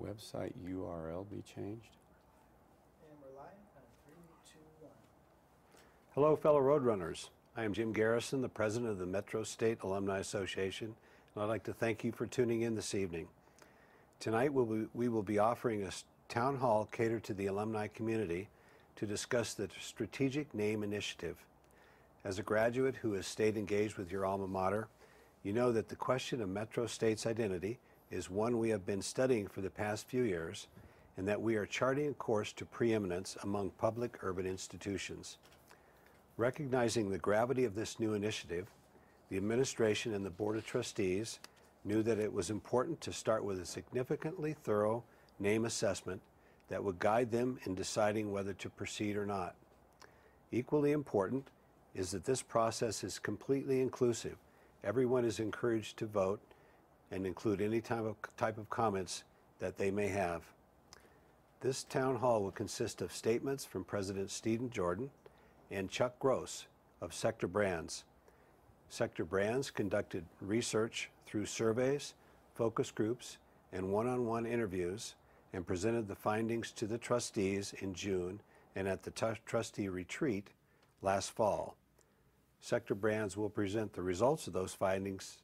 website URL be changed? And we're live on 3, 2, 1. Hello, fellow Roadrunners. I am Jim Garrison, the president of the Metro State Alumni Association, and I'd like to thank you for tuning in this evening. Tonight we will be offering a town hall catered to the alumni community to discuss the Strategic Name Initiative. As a graduate who has stayed engaged with your alma mater, you know that the question of Metro State's identity is one we have been studying for the past few years, and that we are charting a course to preeminence among public urban institutions. Recognizing the gravity of this new initiative, the administration and the Board of Trustees knew that it was important to start with a significantly thorough name assessment that would guide them in deciding whether to proceed or not. Equally important is that this process is completely inclusive. Everyone is encouraged to vote and include any type of comments that they may have. This town hall will consist of statements from President Stephen Jordan and Chuck Gross of Sector Brands. Sector Brands conducted research through surveys, focus groups, and one-on-one interviews and presented the findings to the trustees in June and at the trustee retreat last fall. Sector Brands will present the results of those findings,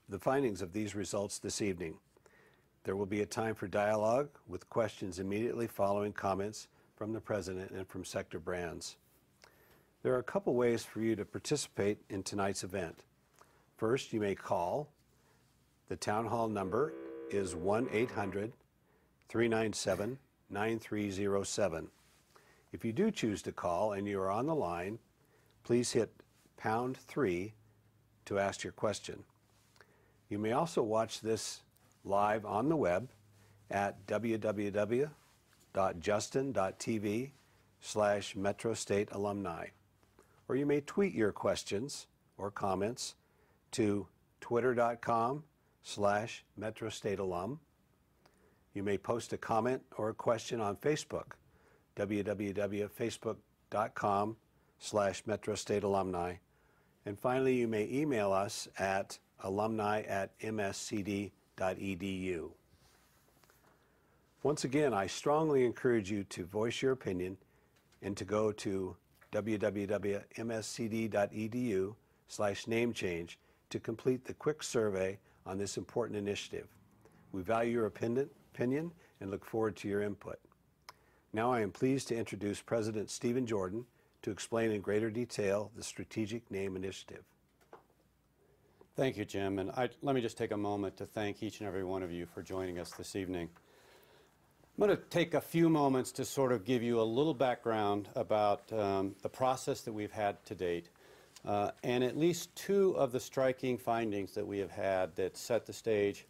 the findings of these results this evening. There will be a time for dialogue with questions immediately following comments from the President and from Sector Brands. There are a couple ways for you to participate in tonight's event. First, you may call. The town hall number is 1-800-397-9307. If you do choose to call and you are on the line, please hit #3 to ask your question. You may also watch this live on the web at www.justin.tv/Metro State Alumni. Or you may tweet your questions or comments to twitter.com/Metro State Alum. You may post a comment or a question on Facebook, www.facebook.com/Metro State Alumni. And finally, you may email us at alumni@mscd.edu. Once again, I strongly encourage you to voice your opinion and to go to www.mscd.edu/name change to complete the quick survey on this important initiative. We value your opinion and look forward to your input. Now I am pleased to introduce President Stephen Jordan to explain in greater detail the Strategic Name Initiative. Thank you, Jim. And let me just take a moment to thank each and every one of you for joining us this evening. I'm going to take a few moments to sort of give you a little background about the process that we've had to date, and at least two of the striking findings that we have had that set the stage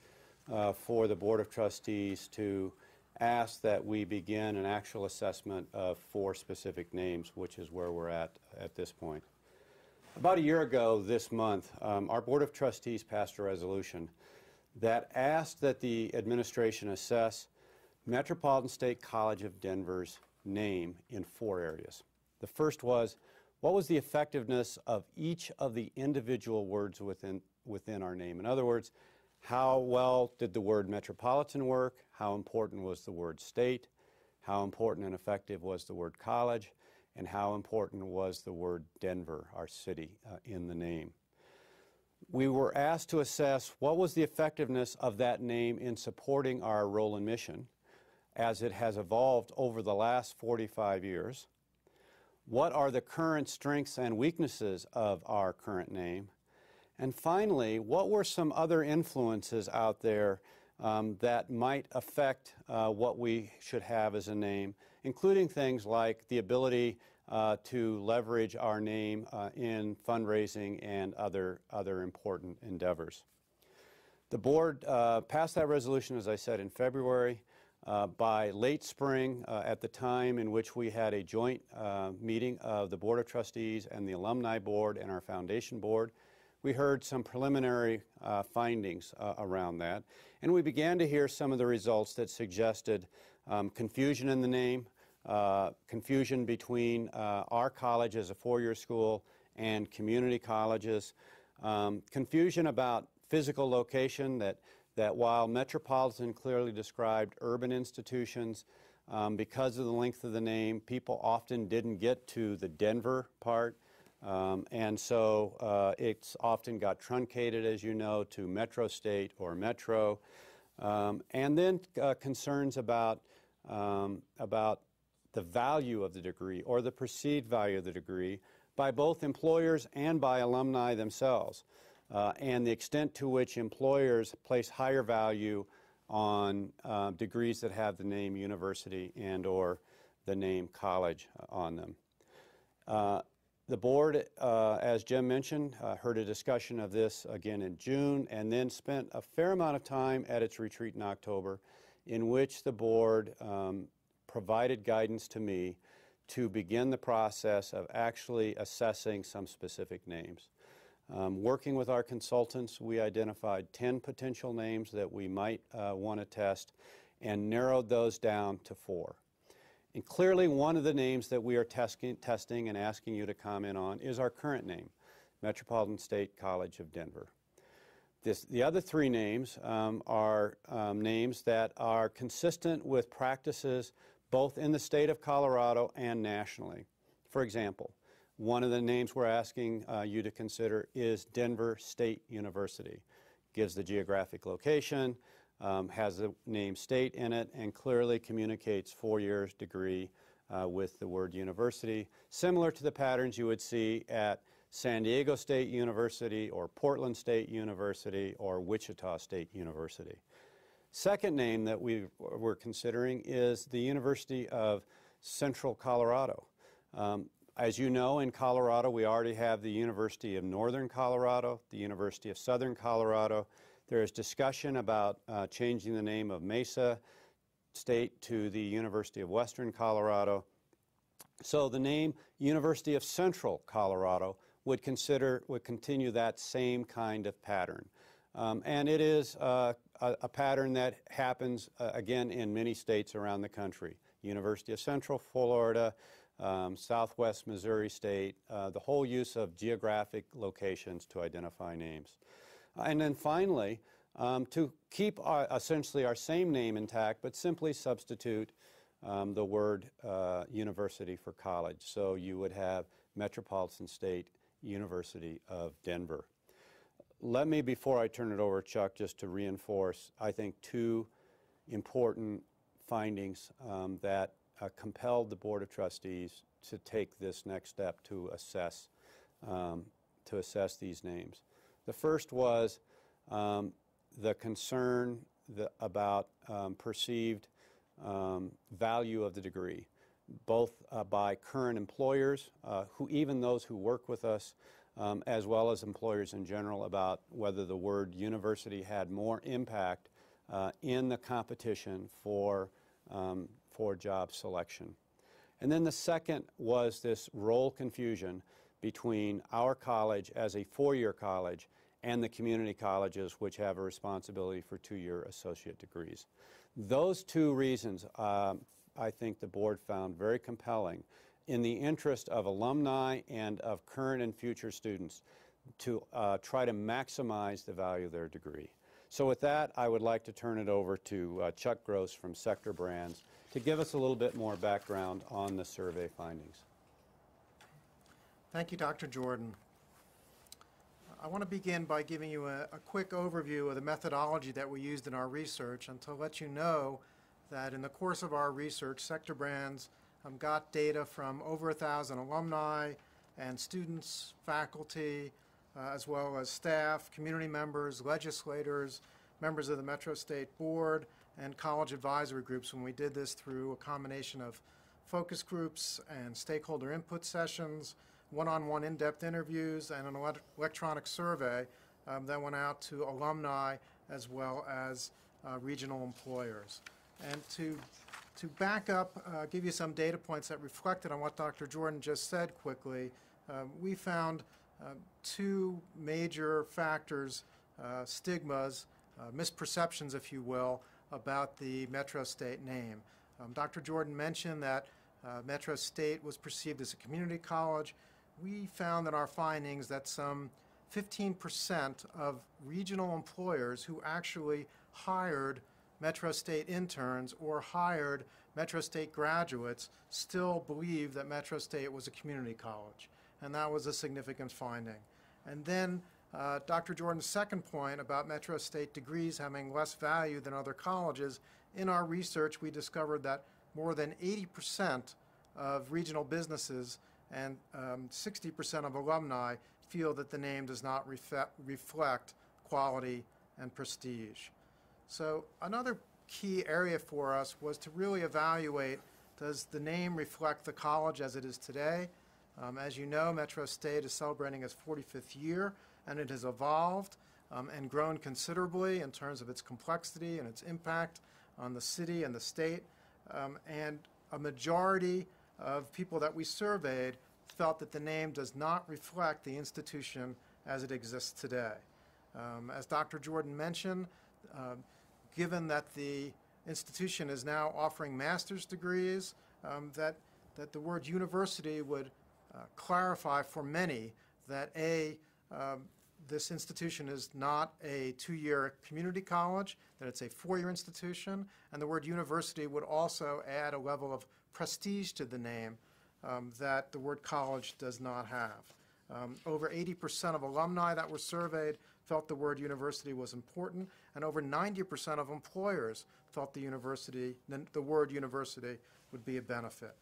for the Board of Trustees to ask that we begin an actual assessment of 4 specific names, which is where we're at this point. About a year ago this month, our Board of Trustees passed a resolution that asked that the administration assess Metropolitan State College of Denver's name in 4 areas. The first was, what was the effectiveness of each of the individual words within our name? In other words, how well did the word metropolitan work? How important was the word state? How important and effective was the word college? And how important was the word Denver, our city, in the name? We were asked to assess what was the effectiveness of that name in supporting our role and mission as it has evolved over the last 45 years. What are the current strengths and weaknesses of our current name? And finally, what were some other influences out there that might affect what we should have as a name, including things like the ability to leverage our name in fundraising and other important endeavors. The board passed that resolution, as I said, in February. By late spring, at the time in which we had a joint meeting of the Board of Trustees and the Alumni Board and our Foundation Board, we heard some preliminary findings around that, and we began to hear some of the results that suggested confusion in the name, confusion between our college as a 4-year school and community colleges, confusion about physical location, that that while metropolitan clearly described urban institutions, because of the length of the name, people often didn't get to the Denver part, and so it's often got truncated, as you know, to Metro State or Metro. And then concerns about the value of the degree or the perceived value of the degree by both employers and by alumni themselves, and the extent to which employers place higher value on degrees that have the name university and or the name college on them. The board, as Jim mentioned, heard a discussion of this again in June and then spent a fair amount of time at its retreat in October in which the board provided guidance to me to begin the process of actually assessing some specific names. Working with our consultants, we identified 10 potential names that we might want to test and narrowed those down to 4. And clearly one of the names that we are testing and asking you to comment on is our current name, Metropolitan State College of Denver. The other 3 names are names that are consistent with practices both in the state of Colorado and nationally. For example, one of the names we're asking you to consider is Denver State University. Gives the geographic location, has the name state in it, and clearly communicates 4 years degree with the word university, similar to the patterns you would see at San Diego State University or Portland State University or Wichita State University. Second name that we're considering is the University of Central Colorado. As you know, in Colorado, we already have the University of Northern Colorado, the University of Southern Colorado. There is discussion about changing the name of Mesa State to the University of Western Colorado. So the name University of Central Colorado would continue that same kind of pattern. And it is a pattern that happens, again, in many states around the country. University of Central Florida, Southwest Missouri State, the whole use of geographic locations to identify names. And then finally, to keep essentially our same name intact, but simply substitute the word university for college. So you would have Metropolitan State University of Denver. Let me, before I turn it over to Chuck, just to reinforce, I think, 2 important findings that compelled the Board of Trustees to take this next step to assess these names. The first was the concern about perceived value of the degree, both by current employers, even those who work with us, as well as employers in general, about whether the word university had more impact in the competition for job selection. And then the second was this role confusion between our college as a 4-year college and the community colleges, which have a responsibility for 2-year associate degrees. Those 2 reasons I think the board found very compelling in the interest of alumni and of current and future students to try to maximize the value of their degree. So with that, I would like to turn it over to Chuck Gross from Sector Brands to give us a little bit more background on the survey findings. Thank you, Dr. Jordan. I want to begin by giving you a quick overview of the methodology that we used in our research, and to let you know that in the course of our research, Sector Brands got data from over 1,000 alumni and students, faculty, as well as staff, community members, legislators, members of the Metro State Board, and college advisory groups when we did this through a combination of focus groups and stakeholder input sessions, one-on-one in-depth interviews, and an electronic survey that went out to alumni as well as regional employers. And to back up, give you some data points that reflected on what Dr. Jordan just said quickly, we found 2 major factors, stigmas, misperceptions, if you will, about the Metro State name. Dr. Jordan mentioned that Metro State was perceived as a community college. We found in our findings that some 15% of regional employers who actually hired Metro State interns or hired Metro State graduates still believed that Metro State was a community college, and that was a significant finding. And then Dr. Jordan's second point about Metro State degrees having less value than other colleges, in our research we discovered that more than 80% of regional businesses and 60% of alumni feel that the name does not reflect quality and prestige. So another key area for us was to really evaluate, does the name reflect the college as it is today? As you know, Metro State is celebrating its 45th year, and it has evolved and grown considerably in terms of its complexity and its impact on the city and the state. And a majority of people that we surveyed felt that the name does not reflect the institution as it exists today. As Dr. Jordan mentioned, given that the institution is now offering master's degrees, that the word university would clarify for many that this institution is not a two-year community college, that it's a four-year institution, and the word university would also add a level of prestige to the name that the word college does not have. Over 80% of alumni that were surveyed felt the word university was important, and over 90% of employers felt the word university would be a benefit.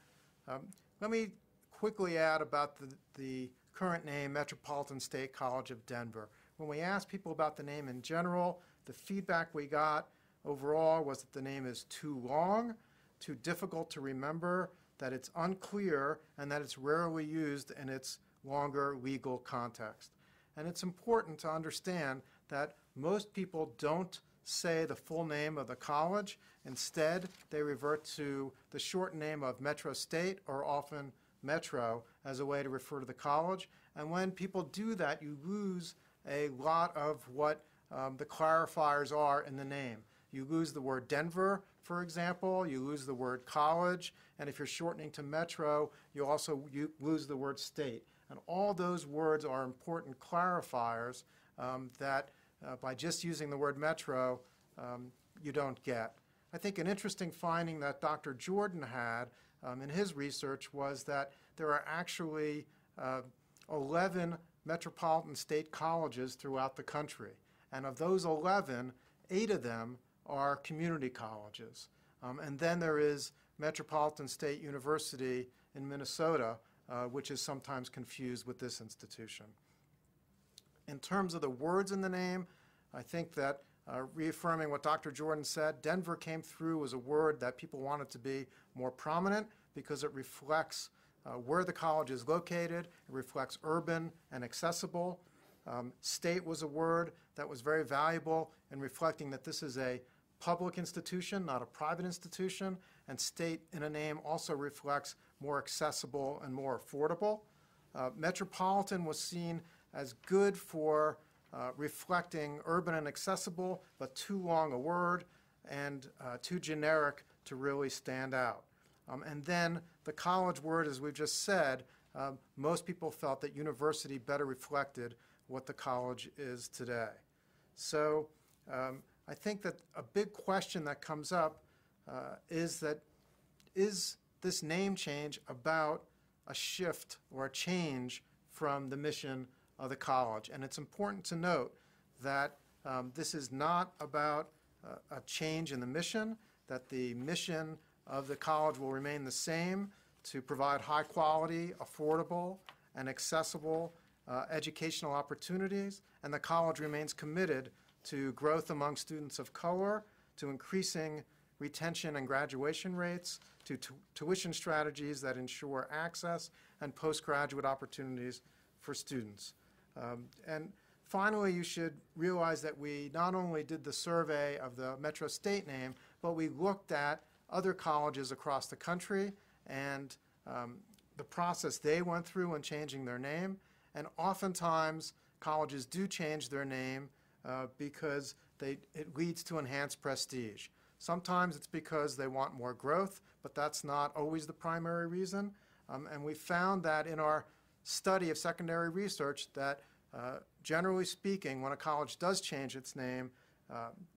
Let me quickly add about the current name, Metropolitan State College of Denver. When we asked people about the name in general, the feedback we got overall was that the name is too long, too difficult to remember, that it's unclear, and that it's rarely used in its longer legal context. And it's important to understand that most people don't say the full name of the college. Instead, they revert to the short name of Metro State, or often Metro, as a way to refer to the college. And when people do that, you lose a lot of what the clarifiers are in the name. You lose the word Denver, for example. You lose the word college. And if you're shortening to Metro, you also lose the word state. And all those words are important clarifiers that by just using the word Metro, you don't get. I think an interesting finding that Dr. Jordan had in his research was that there are actually 11 metropolitan state colleges throughout the country. And of those 11, 8 of them are community colleges. And then there is Metropolitan State University in Minnesota, which is sometimes confused with this institution. In terms of the words in the name, I think that reaffirming what Dr. Jordan said, Denver came through as a word that people wanted to be more prominent because it reflects where the college is located. It reflects urban and accessible. State was a word that was very valuable in reflecting that this is a public institution, not a private institution, and state in a name also reflects more accessible and more affordable. Metropolitan was seen as good for reflecting urban and accessible, but too long a word and too generic to really stand out. And then the college word, as we've just said, most people felt that university better reflected what the college is today. So I think that a big question that comes up is this name change about a shift or a change from the mission of the college? And it's important to note that this is not about a change in the mission, that the mission of the college will remain the same, to provide high quality, affordable, and accessible educational opportunities, and the college remains committed to growth among students of color, to increasing retention and graduation rates, to tuition strategies that ensure access and postgraduate opportunities for students. And finally, you should realize that we not only did the survey of the Metro State name, but we looked at other colleges across the country and the process they went through in changing their name. And oftentimes, colleges do change their name because it leads to enhanced prestige. Sometimes it's because they want more growth, but that's not always the primary reason. And we found that in our study of secondary research that generally speaking, when a college does change its name,